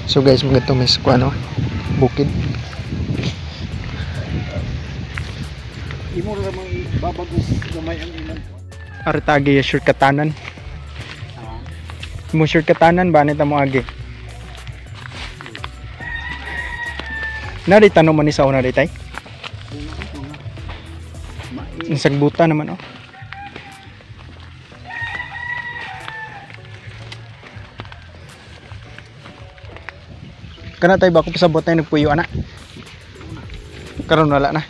So guys, mga ito may ano, bukid. Imo ra mang babagos gamay ang imong. Aritagi ya shortcutanan. Ah, Mo shortcutanan ba nita mo agi? Nari tanong man ni sa una ditay. Nasagbuta naman oh. Kana tay ba ko pasabot na nagpuyo ana? Karon wala na.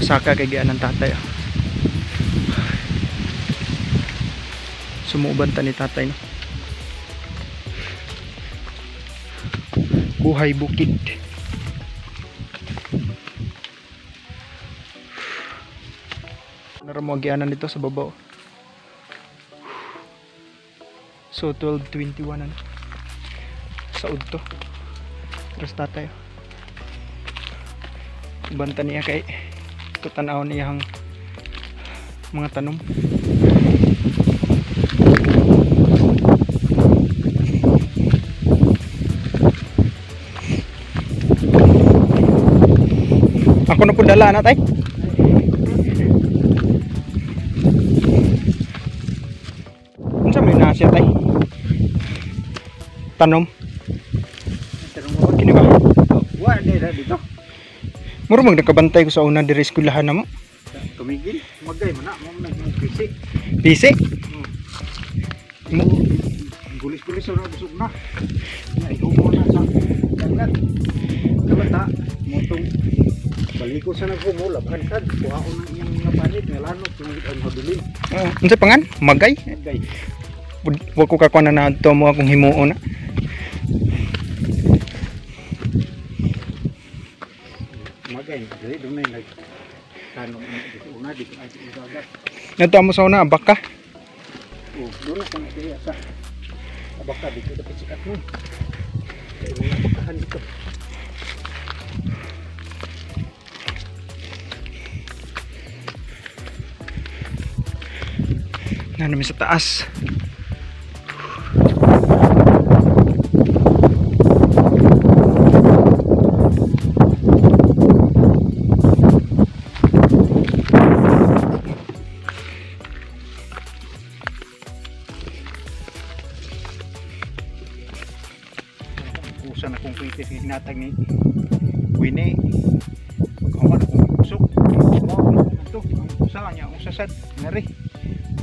Saka kay gianan tatay. Sumuuban ta ni tatay no. Buhay bukid. Naramo gianan dito sa baba. So 12:21 ano. Sa udto. Terus tatay. Banta niya kay tutanaw niyang mga tanom. Ako na po dala na tay. Unsa may nasya tay? Tanom. Kini ba? wa dira dito. Muro mag nakabantay ko sa una diri eskwelahan namo. Tumigil, magay man na mo nang kisi. Bisi. Gulis-gulis na busog na. Ay mo na sa dagat. Kabata motong baliko sa nagkumula kan kuhaon ng iyang mga panit nga lanok tungod ang habilin. Unsa pangan? Magay. Magay. Wa ko kakuha na to mo akong himuon na. Magay, dili dunay nag tanong una di ko ay dagat. Nato mo sa una baka. Oh, doon na kami kaya sa abaka dito dapat sikat mo. Kaya mga bakahan dito. Na namin sa taas. Usa na kong kritis hinatag ni Winnie. Pagkawan akong usok. Ito, ang usa niya, ang sasad. Ngari.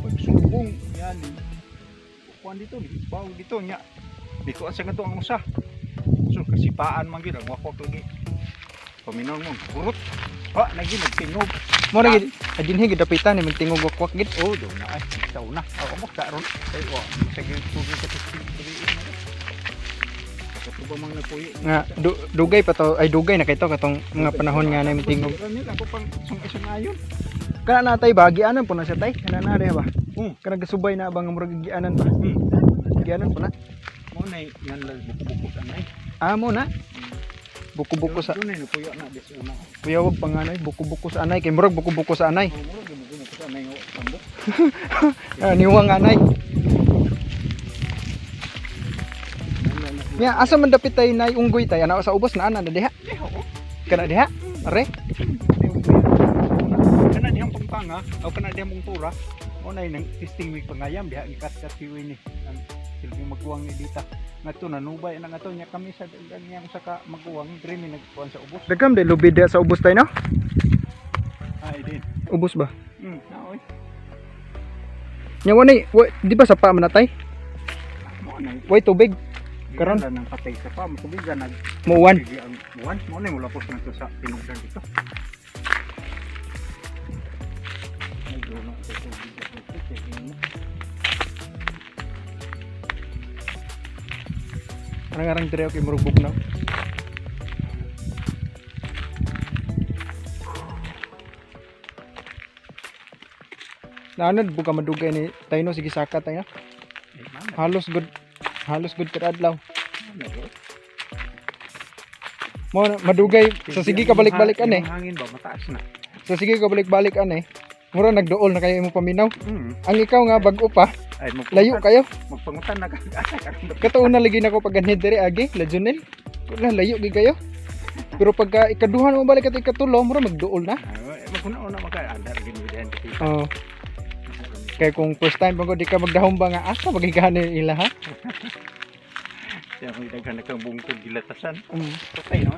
Pagsubong, yan. Kuhan dito, baw dito niya. Dito asa nga to ang usa. So, kasipaan man gid ang wakwak lagi. Paminaw mo, kurot. Ha, nagi nagtingog. Mo lagi adinhi gid dapitan ni magtingog wakwak gid. Oh, do na ay, sa una. Ako mo karon. Ay, wa, sige tubig sa tubig. Ba mang napuyi Nga dugay pa to ay dugay na kay to katong mga panahon nga na tingog. Ako pang sungayon. Kana natay bagianan po na siya tay. Kana na diha ba? Kana gasubay na ba nga murag gianan ba? Gianan po na. Mo nay yan lang buko-buko anay. Mo na. Buko-buko sa dunay napuyo na des una. kuya wag panganoy buko-buko sa anay kay murag buko-buko sa anay. Muro gimo sa anay nga tambok. Niwang anay. Ya, asa man dapit tay nay unggoy tay ana sa ubos na ana diha. Kana diha? Are? Kana dihang pangtanga o kana dihang mungtura. O nay nang testing week pangayam diha gikat-kat si Winnie. Ang silbi magkuwang ni dita. Ngadto nanubay na ngato nya kami sa niyang saka magkuwang diri mi nagkuan sa ubos. Dagam de lubid diha sa ubos tay no? Ay din. Ubos ba? Naoy. Nya wani, di ba sa pa man natay? Mo nay. Way tubig. Karon Nang patay sa pa, matubigan nag muuwan. Muwan, mo na mula po na to sa pinugdan dito. Ay, doon na ito tubig dito. Arang-arang dire kay murug bugnaw. Naanad buka madugay ni Tayno sige saka tayo. Halos good kadadlaw. Mo madugay sa sige ka balik-balik Yung ani. hangin ba mataas na. Sa sige ka balik-balik ani. Mura nagduol na kayo imong paminaw. Mm. Ang ikaw nga bag-o pa, Ay layo kayo. magpangutan na ka. Katuon na lagi nako pag ganhed diri agi, Lajonel. Wala layo gid kayo. Pero pagka ikaduhan mo balik at ikatulo, mura magduol na. Maguna-una maka-andar ginudihan kasi. Oh. Kaya kung first time pag di ka magdahom ba nga asa magigahan ila ha? Siya may daghan na kang bungkod gilatasan. Patay no.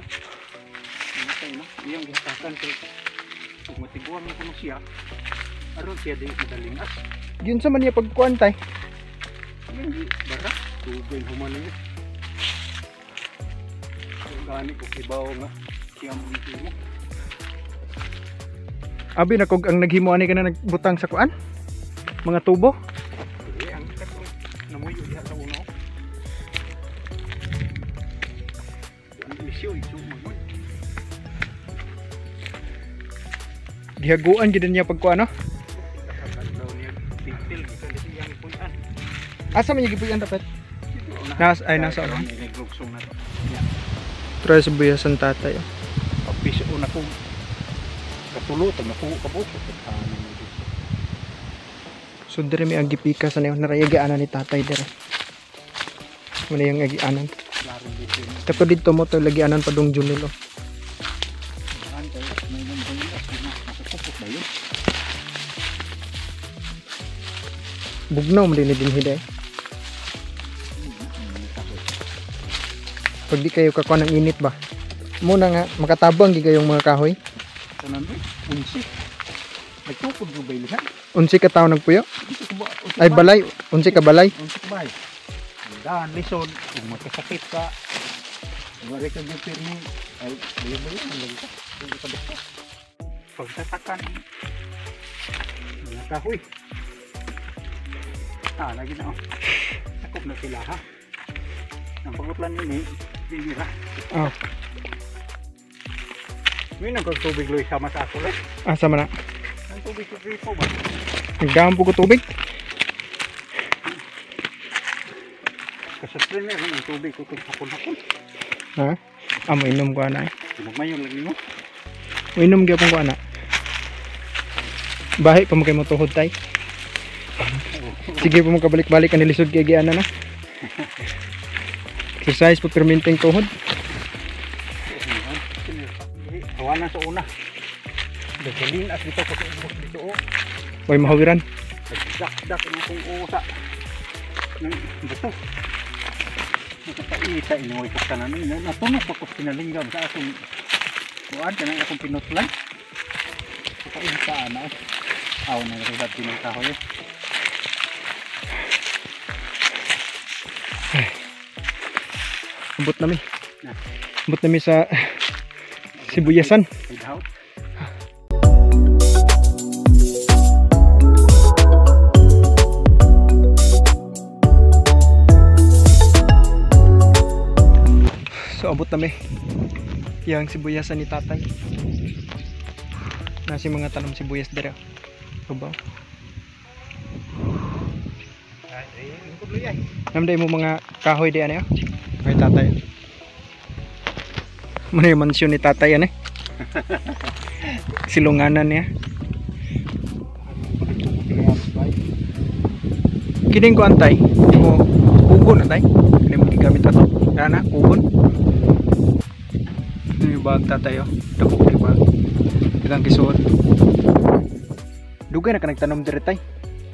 Patay no. Iyang gilatasan kay kung matiguan mo kuno siya. Aron siya di madalingas. Yun sa man niya pagkuan tay. Hindi bara tubig human niya. Gani ko kibaw nga siyang mo. Abi na kog ang naghimo ani kana nagbutang sa kuan? Mga tubo. Ang katong namuyo diha sa uno. Ang isyo ito mo. Gihaguan gid niya pagkuan no. Daw niya pitil kita di yang punan. Asa man gipuyan dapat? Nasa ano? Naglugsong na to. Try sa buyasan tatay. Piso na ko katulutag na ko kabuko. So dire may agipika sa nayon narayagianan ni tatay dire. Muna yung agianan. Larong dito. Kato dito mo to lagianan pa dong Junil oh. May nang nakakupot ba yun? Bugnaw mo din hiday. Pag di kayo kakuha ng init ba? Muna nga makatabang di kayong mga kahoy. Tanan doy, unsi. Nagtukod mo ba ilihan? Unsi ka tao nagpuyo? Ay balay, unsi ka balay. Unsi ka bay. Daan lisod, kung magkasakit ka. Wala ka yung pirmi. Ay, bayo-bayo, ang lagi ka. Hindi ka doktor. Pagtatakan. Mga kahoy. Lagi na oh. Sakop na sila ha. Ang pagutlan yun bibira. Oh. May nagkagtubig loy sama sa ako eh. Asa man na? Ang tubig ko gripo ba? Nagdaan po ko tubig. Kasasrin na rin ang tubig ko kung hapon-hapon. Ha? Amo inom ko ana. Sinagmayon lang nimo. Inom gyapon ko ana. Bahay pa mo kay mo tuhod tay. Sige pa mo kabalik-balik ang nilisod kay giana na. Exercise po perminting tuhod. Kawanan sa una. Daghalin at dito ko sa dito oh. Way mahawiran. Dak-dak ang akong usa. Nang bato. Nakataita inuwi ko ka namin. Natunog ko pinalinggam sa akong kuwan ka ng akong pinutlan. Nakataita na. Aw na rin at pinagkahoy eh. Ambot nami. Ambot nami sa Sibuyasan. So abot nami yang sibuyasan ni tatay. Nasi mga tanom sibuyas dere. Babaw. Namday mo mga kahoy di ano? Kay tatay. Mana yung mansyon ni tatay yan eh. Silunganan niya. Kining ko antay. Mo ugon antay. Kini mo gigamit ato. Kana ugon. Ini bag tatay oh. Dapok ni bag. Dagang kisuot. Dugay na ka nagtanom diri tay.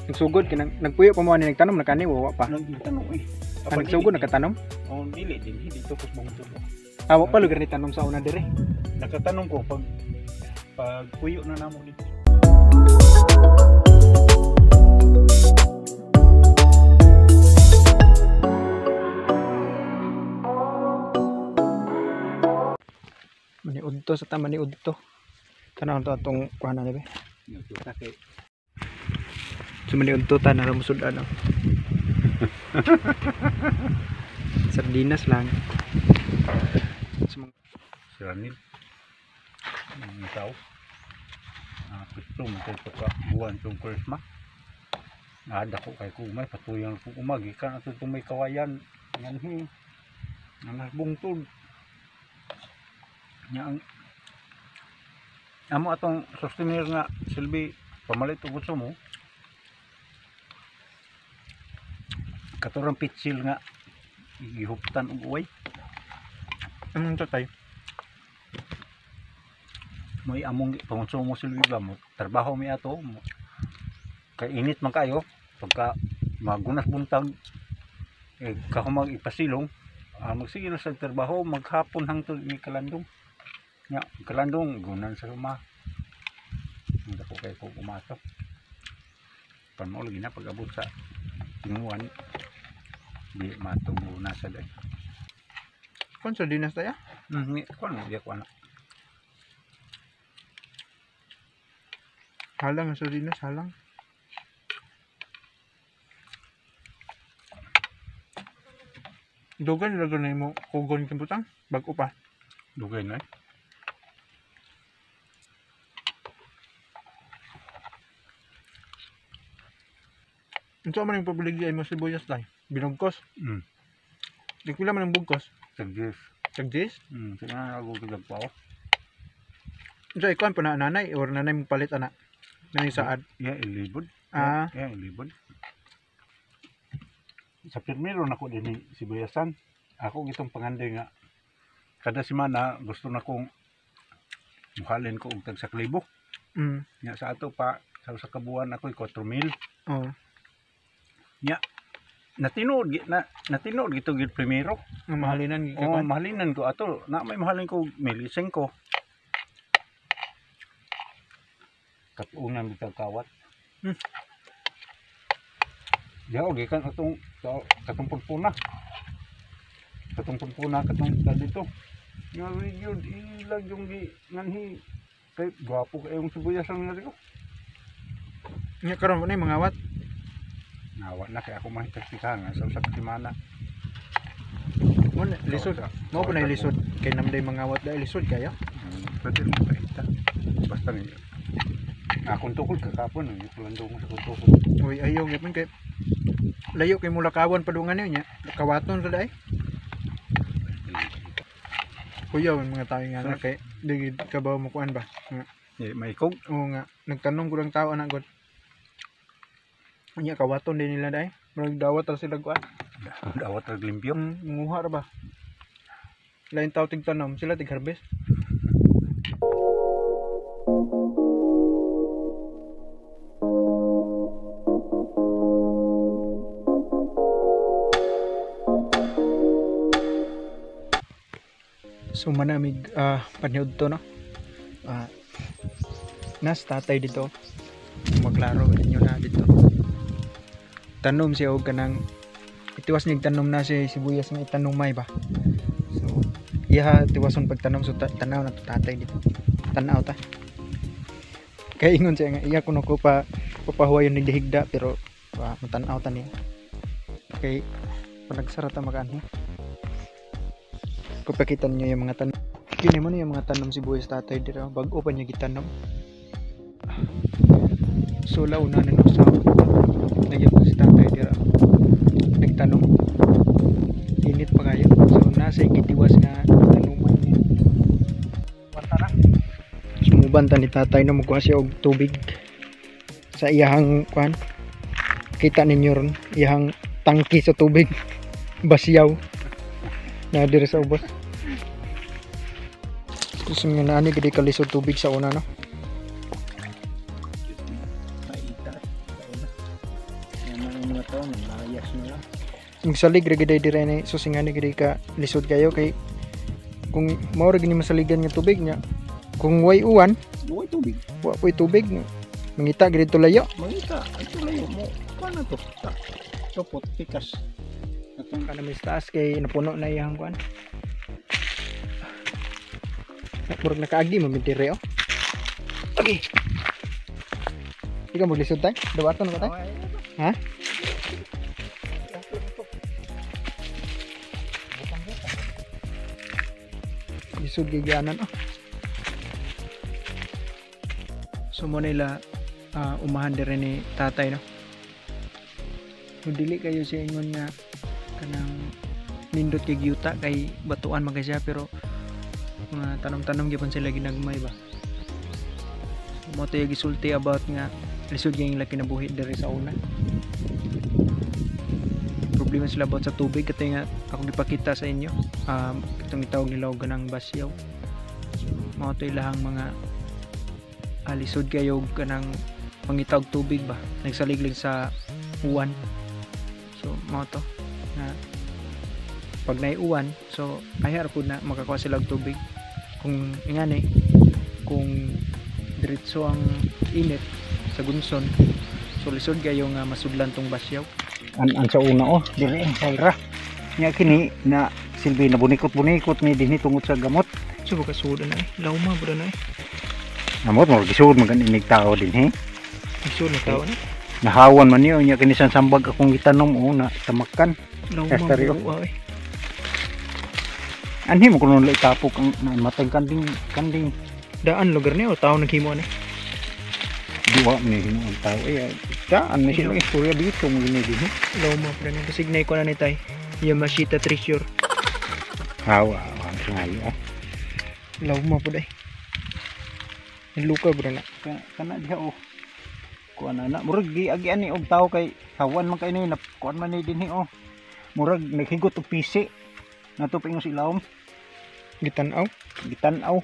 Nagsugod kinang nagpuyo pa mo ani nagtanom nakani wawa pa. Nagtanom eh. Nagsugod nagkatanom. Oh, dili dito ko bungtod. Awa pa lugar ni tanom sa una dire. Nakatanong ko pag puyo na namo dito. Maniud to sa tama maniud to. Tanaw to atong kuhanan ni be. So maniud to tanang musud ano. Sardinas lang. Siranil. Ang tao. Gusto mo tayo pa buwan itong Christmas. Ada ko kay kumay. Patuyang ko umagi. Kan ito may kawayan. Nganhi. Nanas bungtod. Nya ang amo atong sustenir nga silbi pamalit og gusto mo. Katurang pitsil nga gihuptan og uway. Anong tatay? May among konsumo silbi ba mo trabaho mi ato mo. Kay init man kayo pagka magunas buntag kahumag ipasilong magsigil sa trabaho maghapon hangtod ni kalandong. Nya kalandong gunan sa suma. Hindi ko kay ko pumasok. Panmo lagi na pag-abot sa tinguan di matubo na sa day. Kon sa dinas tayo? Kon mo diya ko ana. Halang sa dinas, halang. Dugan nilagay na mo kugon kimputang bago pa. Dugay na. Unsa man yung pabaligya mo sibuyas tay? Binugkos. Di pila man ang bugkos? Tagis. Tagdis? Kaya ako kagagpaw. Unsa ikuan pa na nanay or nanay mo palit ana? Nanay saad. Ya ilibod. Ah, Ya ilibod. Sa primero nako dinhi sibuyasan. Ako gitong panganday nga kada semana gusto na kong muhalin ko og tag 1,000. Nya sa ato pa sa kabuan ako 4,000. Oh. Nya natinood gito gid primero. Ang mahalinan gi Oh, ka. mahalinan ko ato na may mahalin ko 1,500. Katunan bitag kawat. Yaw gikan atong katong puna. Katong puna katong dito. Nga yun ilag yung di nganhi kay gwapo kay yung sibuyas ang nari ko. Nya karon mo na mangawat. Nawa na kay ako mahitaksikan nga sa usa ka semana. Mo na lisod. Mo pa na lisod kay namday mangawat dai lisod kayo. Pwede mo kahita. Basta ni akong tukod kakapon yung kulandong sa tukod. Uy ayaw gyapon kay layo kay mula kawan padungan niya. Kawaton sa dai. Kuya mga tao nga na kay di kabaw mo kuan ba. May kog. Oo nga nagtanong ko lang tao anak god. Nya kawaton din nila dai. Murag dawat ra sila kuan. Dawat ag limpyo. Nguha ra ba. Lain tao tig tanom sila tig harvest. So manamig panyod to no. Nas tatay dito. Maglaro ninyo na dito. Tanom siya og kanang itiwas nig tanom na si sibuyas nga itanong may ba. So iya tiwason pagtanom so tanaw na to tatay dito. Tanaw ta. Kay ingon siya nga iya kuno ko pa papahuwayon ni dihigda pero matanaw ta niya. Kay panagsara ta makanhi. Kung pakita niyo yung mga tanom. Kini mo na yung mga tanom sibuyas tatay dito. Bago pa niya gitanom. So law na nino sa nagyan ko si tatay dito. Nagtanom. Init pa kayo. So nasa gitiwas na tanuman niya. Bantara. Sumubanta ni tatay na magkuha siya og tubig sa iyahang kwan. Kita ninyo ron iyahang tangki sa tubig. Basyaw. Na dire sa ubos. Gusto nga na ani gidi kalisod tubig sa una no. Yung salig ra gid dire ni susingani gidi ka lisod kayo kay kung mao ra gini masaligan nga tubig nya. Kung way uwan, Way tubig. wa poy tubig mangita gid to layo. Mangita, ito layo mo. Paano to? Topot, tikas. Atong kanami sa taas kay napuno na iyang kwan. Murag nakaagi mo dire oh. Okay. Ikaw maglisod tayo? Dawaton ba tayo? Ha? Lisod giganan oh. So mo nila umahan dire ni tatay no. Kung dili kayo siya ingon nga kanang nindot kay gyuta kay batuan magay siya pero Mga tanom-tanom gyapon sila ginagmay ba. Mo to yung gisulti about nga lisod yung laki na buhi diri sa una. Problema sila about sa tubig katay nga ako gipakita sa inyo. Itong itawag nila og ganang basyaw. Mo to ilahang mga lisod kayo kanang pangitawag tubig ba. Nagsaliglig sa uwan. So mo to na pag naiuwan, so ayar po na makakuha sila og tubig. Kung ingani, kung diretso ang init sa gunson, so lisod kayo nga masudlan tong basyaw. An sa una dili ang sayra. Nya kini na silbi na bunikot-bunikot ni dinhi tungod sa gamot. So baka suda na lauma bro na Gamot mo gisud maganig tao dinhi. Isod na tao na. Nahawan man niyo nya kini san sambag akong gitanom na tamakan. Lauma Estereo. bro ay. Anhi mo kuno la itapok ang matang kanding Daan lugar niya o tao naghimo na. duwa ni hinuon tao daan na sila istorya dito mo gini dinhi. Lauma bro na pasignay ko na ni tay. Yamashita Treasure. Hawa ang sangayo. Lauma po day. Luka bro na. Kana diha kuan na murag gi ani og tao kay hawan man kay ni kuan man ni dinhi murag naghigot og pisi nato pingos ilawom Gitanaw. gitanaw.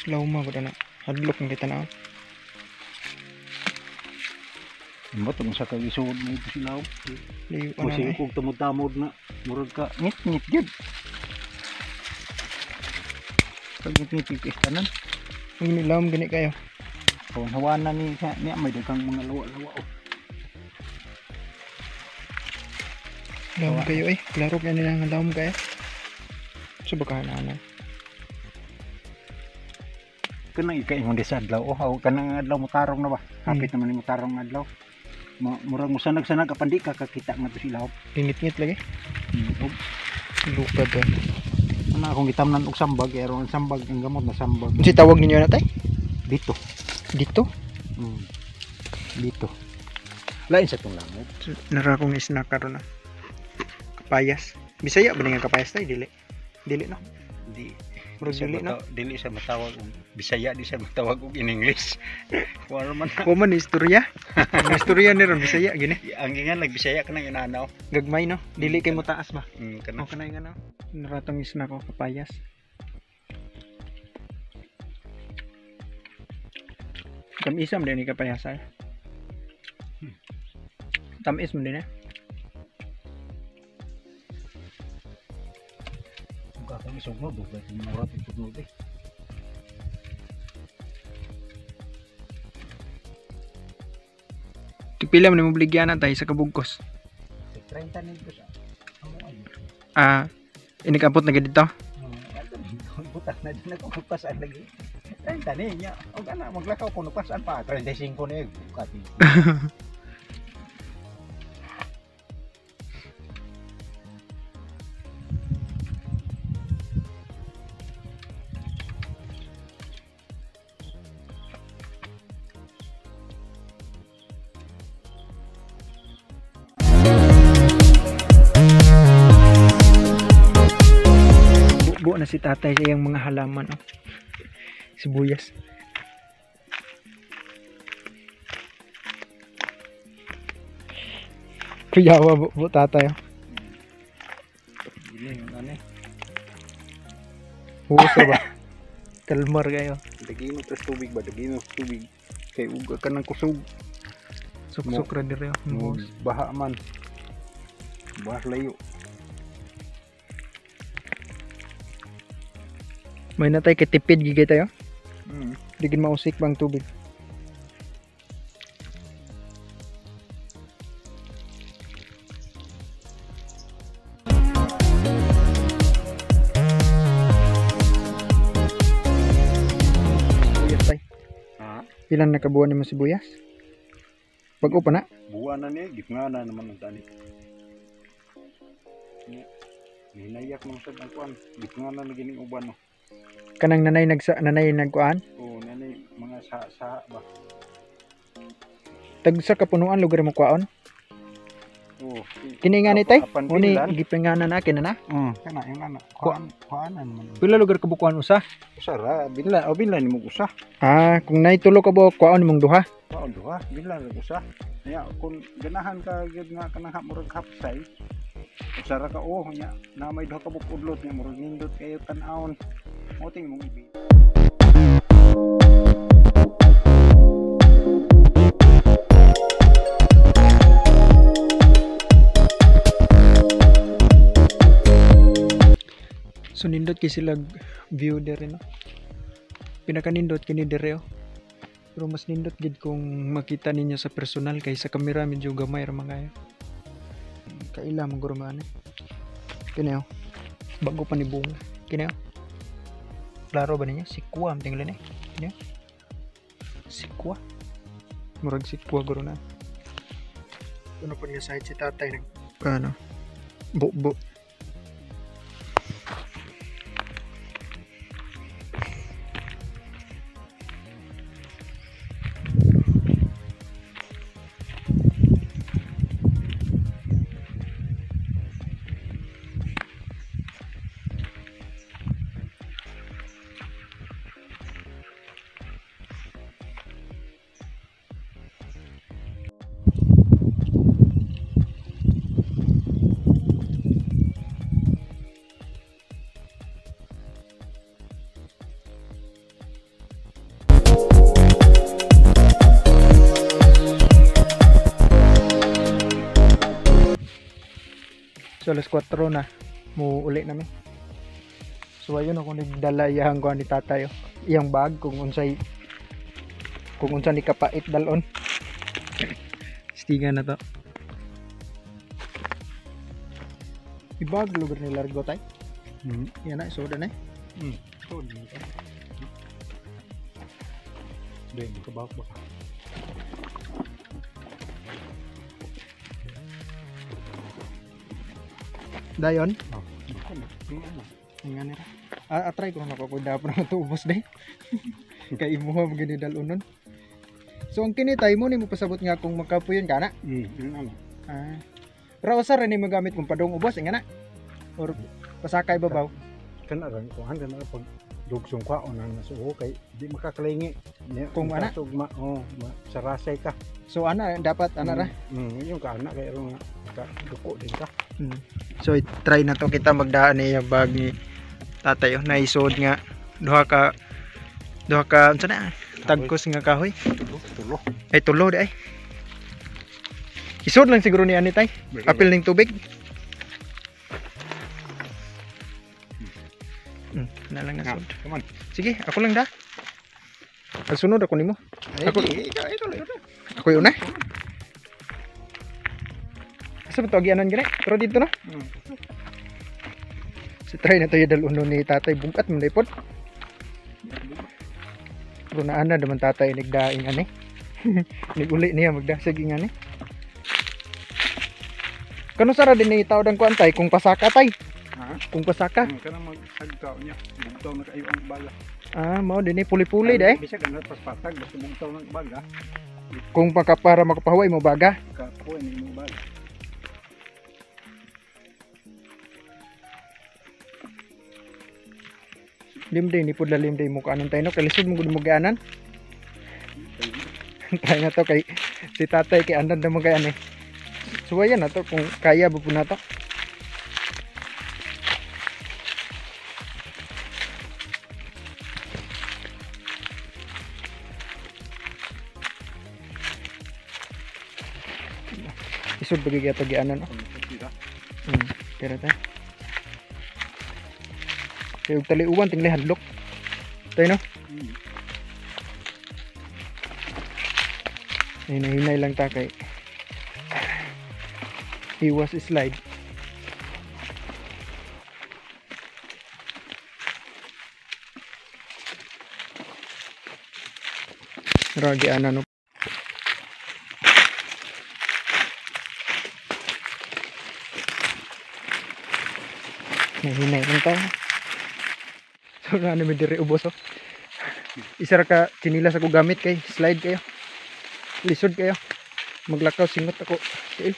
Lauma bro na. Hadlok ng gitanaw. Mo tong sa kay isud mo ito silaw. Liyo pa Kasi na kung tumod-tamod na murag ka ngit jud. Pag ngit tanan Ang nilawam gani kayo. kawan hawana ni niya may dagang mga lawa-lawa Lawam kayo eh. Klaro kaya nila nga lawam kayo. So baka na. kanang ikay mo sa adlaw kanang adlaw mo tarong na ba hapit naman ni mo tarong nga adlaw murag mo sanag apan di ka kakita nga to silaw. Ngit-ngit lagi. Luka to. Ana akong gitamnan og sambag aron ang sambag ang gamot na sambag Si tawag ninyo na tay? dito. Dito? Dito. Lain sa tong langot. Nara kong snack karon na. Kapayas. Bisaya ba nga kapayas tay dili? Dili no. Di Murag dili no. dili sa matawag og Bisaya di sa matawag og in English. Wala man. Woman istorya. Ang istorya ni ron Bisaya gini. Ang gingan lag Bisaya kanang inanaw. Gagmay no. Dili kay mo taas ba? Kanang Kanay nga no. Nara tong snack ko kapayas. Tamisam din ni kapayas ay. Tamis mo din eh. kakang isog mo dugay murat ikot mo di. Tipila mo ni mo bligyan na tayo sa kabugkos. 30 nito sa amo ay. Inikapot na dito. Butak na din ako magpasan lagi. 30 niya. O gana maglakaw ko nagpasan pa 35 na bukati. Buo na si tatay sa iyang mga halaman. Oh. Sibuyas. Kuyawa bu tatay. Oh. Dili ano Huso ba? Kalmar kayo. Dagi mo tas tubig ba? Dagi mo tubig. Kay uga ka ng kusog. Suksok ra dire. Baha man. Bahas layo. May natay kitipid gigay tayo. Mm. Digin mausik bang tubig. Sibuyas tay. Ha? Ilan nakabuan ni mo sibuyas? Pag upa na. Buwan na ni, gifngana naman ang tani. Hinayak mo sa kuan, gifngana na gining uban no. Kanang nanay nagkuan. Oo, nanay mga sa ba. Tag sa kapunuan lugar mo kuan. Oo, Oh. Kini nga ni tay. Apan Uni bilan. gipenganan akin na. Kana yung anak. Kuanan man. Pila lugar kabukuan usa? Usara bilan bilan mo usa. Ah, kung naitulo ka ba kuan mong duha? Oo, duha bilan usa. Nya kung ganahan ka gyud nga kanang murag hapsay. Usara ka nya na may duha ka bukudlot nya murag nindot kayo tan-awon. Mo ting mong ibi. So nindot kay sila view dere no. Pinakanindot kini dere oh. Pero mas nindot gid kung makita ninyo sa personal kay sa kamera medyo gamay ra man kayo. Kaila man guro man. Kini oh. Bago pa ni bunga. Kini oh. Klaro ba ninyo? Sikwa am tinglan eh. Kini oh. Sikwa. Murag sikwa guro na. Ano pa niya side si tatay nag ano? Bo. So alas 4 na mo uli namin. So ayun ako nagdala iyang kuan ni tatay oh. Iyang bag kung unsay ni kapait dalon. Stiga na to. Ibag lugar ni largo tay. Yan na soda na. So di ka. Dai ka ba ba. Dayon. Oh. Nga nira. Atry ko na ako dapat na matubos day. Kay imuha magini dalunon. So ang kinitay mo ni mo pasabot nga kung makapuyon kana. Ano. Pero usar ni magamit kung padong ubos nga na. Or pasakay babaw. Kana ran ko handa na pag dugsong kwa onan na suho kay di makakalingi. Kung ana sugma sarasay ka. so ana dapat ana ra. Yung ka ana kay ro nga duko din ka. So try na to kita magdaan ni yung bag ni tatay oh. Naisod nga duha ka unsa na tagkos nga kahoy. Tulo. Ay tulo di ay. Isod lang siguro ni ani tay. Apil ning tubig. Na lang nga sod. Come on. Sige, ako lang da. Kasunod ako nimo. Ako Ako yun na. Asa ba ito agianan gani? Pero dito na. So try na tayo daluno ni tatay bungkat mo pod. Pero naana naman tatay nagdaing ani. Niguli niya magdasag ing ani. Kano sara din ni tawag ang kuan tay kung pasaka tay. Kung pasaka. Kana magsagkaw niya. Bugtaw na kayo ang bala. Mao din ni puli-puli day. Bisa kana paspatag basta bugtaw ng baga. Kung para makapahuway mo baga. Kapoy ni mo baga. Limday ni pud limday mo kanon tayo no kalisod mo gud mo gaanan. Try na to kay si tatay kay andan na magayan eh. So ayan na to kung kaya ba po na to. Isod bagi kaya to gianan no. Tira ta. Kaya og taliuwan tingli hadlok. Tayo no. Hinay lang ta kay iwas slide. Ragi ano no. Hinay lang ta. So na namin diri ubos oh. Isa ra ka chinilas ako gamit kay slide kayo. Lisod kayo. Maglakaw singot ako. Okay.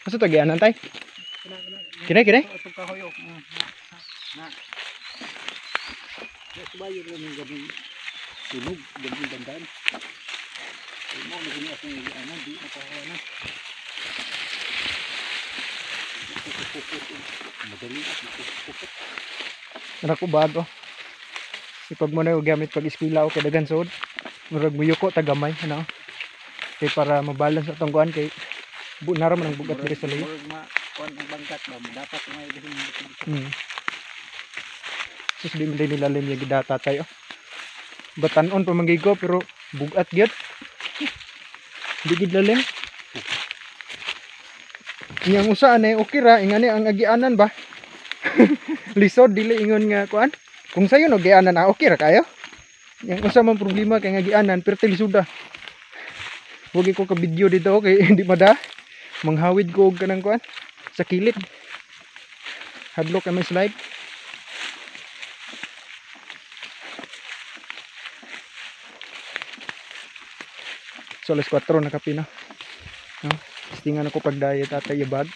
Asa to gianan tay? Kini. Ito kahoy oh. Na. Yes, bayo lang ng gabi. Tunog, gabi dandan. Mo na gini ako ng ano, di makahawa na. Madali ako. Ana ko bago. Ipag mo na yung gamit pag eskwela o kay dagan sod. Murag muyuko tagamay ano. Kay para mabalance atong kuan kay nara man ang bugat diri sa layo. Murag kuan ang bangkat ba dapat may dihin. Sus di man din nilalim yung data tayo. Batanon pa mangigo pero bugat gyud. Di gid lalim. Yang usa ani okay ra ingani ang agianan ba. Lisod dili ingon nga kuan. Kung sayo no gianan na okay ra kayo. Yang usa man problema kay nga gianan pero tilisuda. Huwag ko ka video dito kay hindi mada. Manghawid ko og kanang kuan sa kilid. Hadlok kami slide. So alas 4 na kapina. No? Tingan ako pag diet at bag.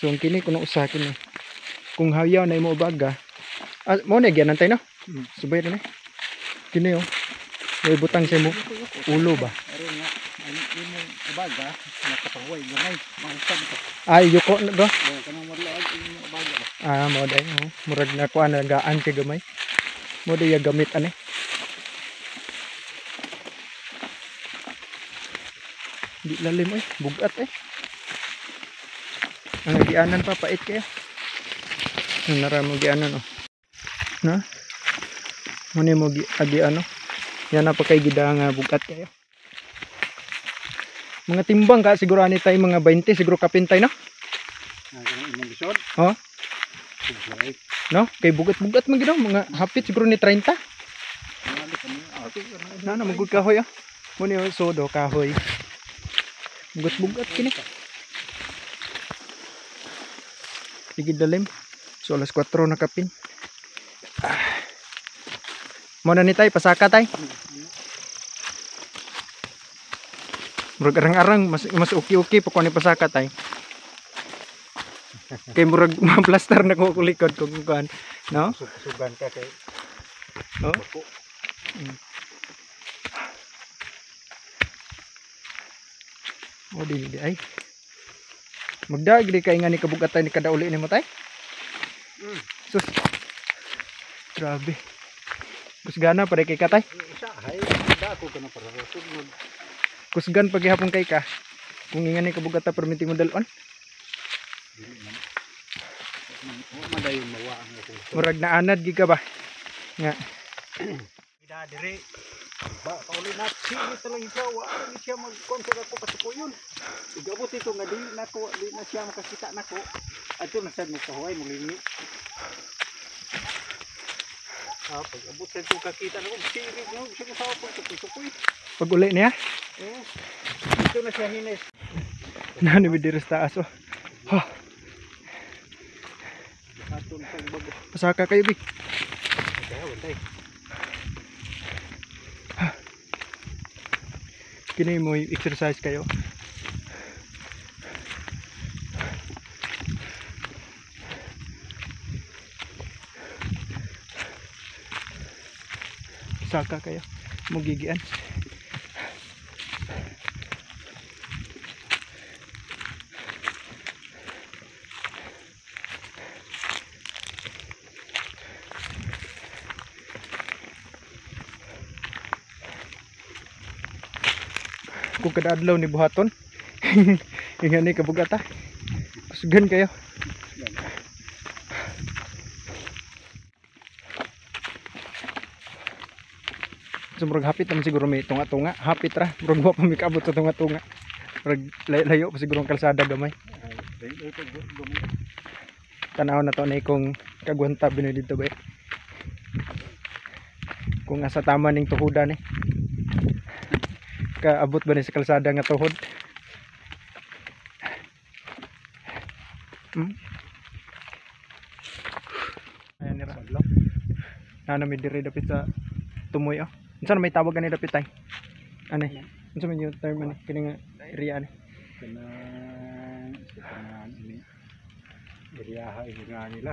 So ang kini kuno usa kini. Kung hayaw na imo baga. Mo na gyan antay no. Subay na ni. Kini oh. May butang sa mo ulo ba? Aron nga imo baga nakapahuway gamay. Mausab ko. Ay yuko na go. Kanang modlaag imo baga. Mo day oh. Murag na kuan gaan kay gamay. Mo day gamit ani. Di lalim bugat ang gianan pa pait kayo ang naramo gianan na muna mo ano yan na pa kay gida nga bugat kayo mga timbang ka siguro ani tayo mga 20 siguro kapintay no no kay bugat man gid mga hapit siguro ni 30 na magud kahoy muna yung sodo kahoy bugat kini. Sige dalim. So alas 4 na kapin. Mo na ni tay pasaka tay. Murag arang-arang mas okay pa ko ni pasaka tay. Kay murag ma-plaster na ko kulikod kung kuan, no? Sugan ka kay. No? O di ay magdag di kay nga ni kabugatan ni kada uli ni mo tay. Sus grabe kusgana pa kay katay Isa hay da ako kana para sunod. Kusgan paghihapon kay ka kung nga ni kabugatan permiti mo dalon Madayon mawa ang ako. murag naanad gi ka ba nga Ida dire ba pauli na sili talang siya wa ni siya mag-control ako kasukuyon. Igabot ito nga dili na siya makakita nako. Adto na sad mo kahuay mo lingi. Pag abot sa ito kakita nako sili no siya sa ako kasukuy. pag uli niya Ito na siya hines. nani bidires taas Atun sa bago. pasaka kayo big Kaya wala kini mo exercise kayo saka kayo mugigian kung kada adlaw ni buhaton ingani ni kabugata kusgan kayo so murag hapit naman siguro may tunga-tunga hapit ra murag wa pa may kaabot sa tunga-tunga murag layo pa siguro ang kalsada gamay tanaw na to na ikong kagwanta binoy dito ba kung asa tama ning tuhudan kaabot ba ni sa kalsada nga tuhod ayan nira na may diri dapit sa tumoy unsa na may tawag ani dapit tay ani unsa man yung term ani kini nga area ani kanang ini area nga nila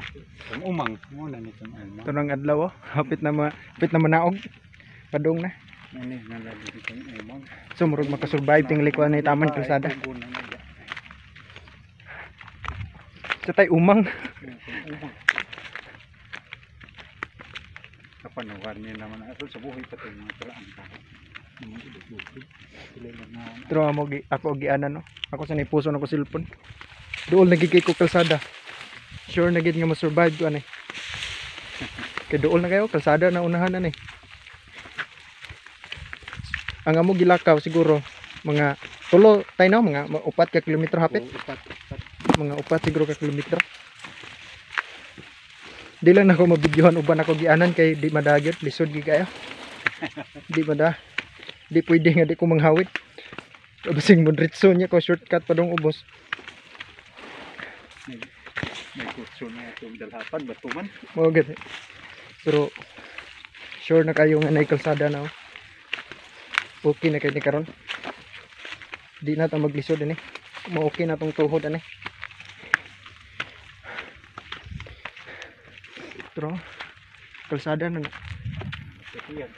ang umang mo na nitong umang Tunang adlaw oh. Hapit na manaog. Padung na. ini nga lagi nitong umang So murag makasurvive ting likuan ni taman kalsada. Sa tay umang. Kapanawan niya naman ato sa buhay pati mga talaan ka. Pero ako gianan no. Ako sa puso na ko cellphone. Dool nagigay ko kalsada. Sure na gid nga ma-survive ko ani. Kay dool na kayo kalsada na unahan ani. Ang amo gilakaw siguro mga tulo tayo no, mga 4 ka kilometro hapit. Mga 4 siguro ka kilometro. Di lang ako mabidyohan uban ako gianan kay di madagit lisod gi kayo. Di pwede nga di ko manghawid. Basing modritso niya ko shortcut pa dong ubos. May kurso na itong dalhapan batuman. Mo gid. Pero sure na kayo nga nay kalsada na. Oh. Okay na kay ni karon. Di na ta maglisod ani. Okay na tong tuhod ani. Pero kalsada na. Yan.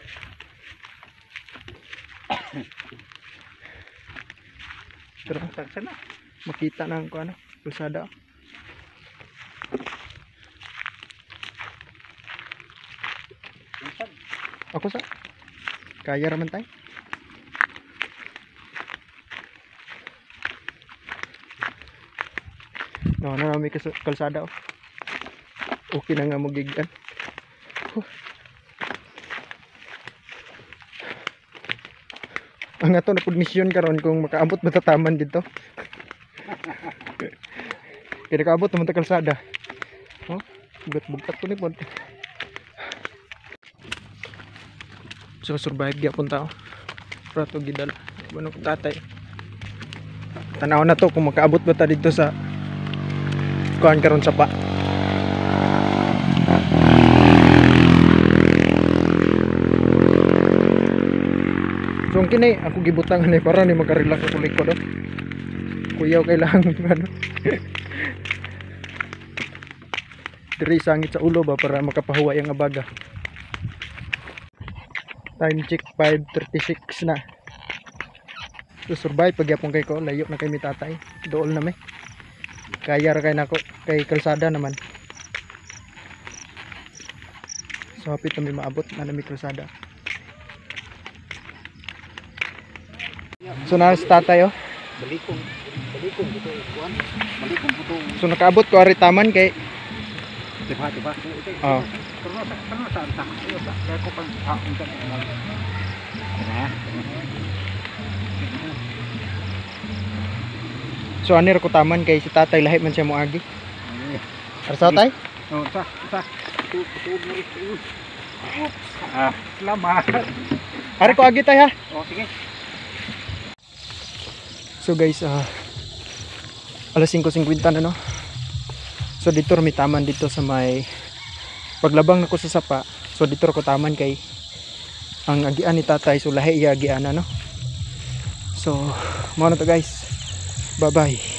Pero Sana makita na ko ano kalsada. Ako sa kaya raman tayo. No, may kalsada oh. Okay na nga mo gigan. Ang ato na pud mission karon kung makaabot matataman dito. Kaya nakaabot naman ta kalsada. Oh, bugat-bugat ko ni pod. So survive gyapon ta. Prato gidala. Ano ko tatay. Tanaw na to kung makaabot ba ta dito sa kuan karon sa pa. So kini ako gibutang ni para ni makarelax ako likod oh. Kuyaw kailangan ano. Diri sangit sa ulo ba para makapahuwa yung abaga. Time check 5:36 na. So survive pagyapon kay ko layo na kay mi tatay. Dool na may. Kaya ra kay nako kay kalsada naman. So hapit na mi maabot na mi kalsada. So na sa tatay oh. balikong dito kuan. Balikong dito. So nakaabot ko ari taman kay Diba? oh. Pero saan ta? Kaya ko pang haon ka na. So ani ra ko taman kay si tatay lahi man siya moagi. Arsa tay? Oh, sa. Salamat. Ari ko agi tay ha. Oh, sige. So guys, alas 5:50 na no. So dito may taman dito sa may paglabang nako sa sapa. So dito ko taman kay ang agian ni tatay so lahi iya agian no. So mo na to guys. Bye bye.